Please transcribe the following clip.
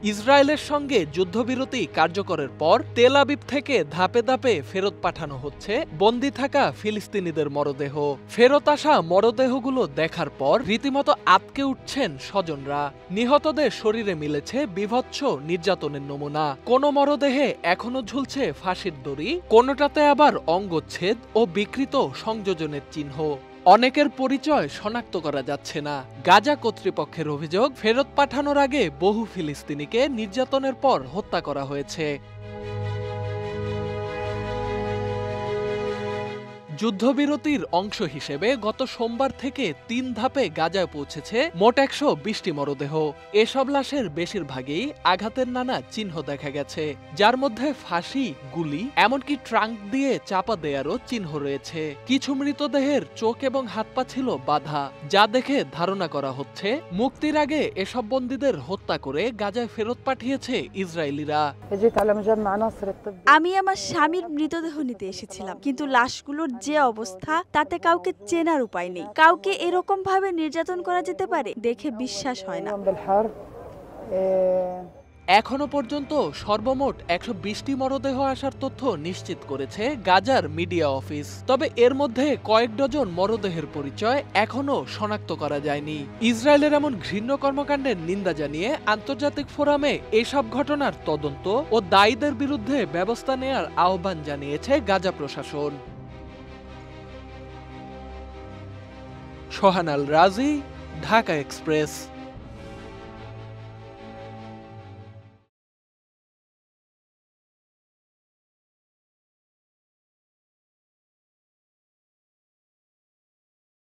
ইসরায়েলের সঙ্গে যুদ্ধবিরতি কার্যকরের পর তেল আবিব থেকে ধাপে ধাপে ফেরত পাঠানো হচ্ছে বন্দী থাকা ফিলিস্তিনিদের মরদেহ। ফেরত আসা মরদেহগুলো দেখার পর রীতিমতো আঁতকে উঠছেন স্বজনরা। নিহতদের শরীরে মিলেছে বীভৎস নির্যাতনের নমুনা। কোনো মরদেহে এখনো ঝুলছে ফাঁসির দড়ি, কোনোটাতে আবার অঙ্গচ্ছেদ ও বিকৃত সংযোজনের চিহ্ন। অনেকের পরিচয় শনাক্ত করা যাচ্ছে না। গাজা কর্তৃপক্ষের অভিযোগ, ফেরত পাঠানোর আগে বহু ফিলিস্তিনিকে নির্যাতনের পর হত্যা করা হয়েছে। যুদ্ধবিরতির অংশ হিসেবে গত সোমবার থেকে ৩ ধাপে গাজায় পৌঁছেছে মোট ১২০টি মরদেহ। এসব লাশের বেশিরভাগই আঘাতের নানা চিহ্ন দেখা গেছে, যার মধ্যে ফাঁসি, গুলি, এমনকি ট্রাঙ্ক দিয়ে চাপা দেয়ারও চিহ্ন রয়েছে। কিছু মৃতদেহের চোখ এবং হাত পা ছিল বাঁধা, যা দেখে ধারণা করা হচ্ছে মুক্তির আগে এসব বন্দীদের হত্যা করে গাজায় ফেরত পাঠিয়েছে ইসরায়েলিরা। আমি আমার স্বামীর মৃতদেহ নিতে এসেছিলাম, কিন্তু লাশগুলোর যে অবস্থা তাতে কাউকে চেনার উপায় নেই। কাউকে এরকম ভাবে নির্যাতন করা যেতে পারে দেখে বিশ্বাস হয় না। এখনো পর্যন্ত সর্বমোট ১২০টি মরদেহ আসার তথ্য নিশ্চিত করেছে গাজার মিডিয়া অফিস। তবে এর মধ্যে কয়েক ডজন মরদেহের পরিচয় এখনো শনাক্ত করা যায়নি। ইসরায়েলের এমন ঘৃণ্য কর্মকাণ্ডের নিন্দা জানিয়ে আন্তর্জাতিক ফোরামে এসব ঘটনার তদন্ত ও দায়ীদের বিরুদ্ধে ব্যবস্থা নেয়ার আহ্বান জানিয়েছে গাজা প্রশাসন। সোহান আল রাজি, ঢাকা এক্সপ্রেস।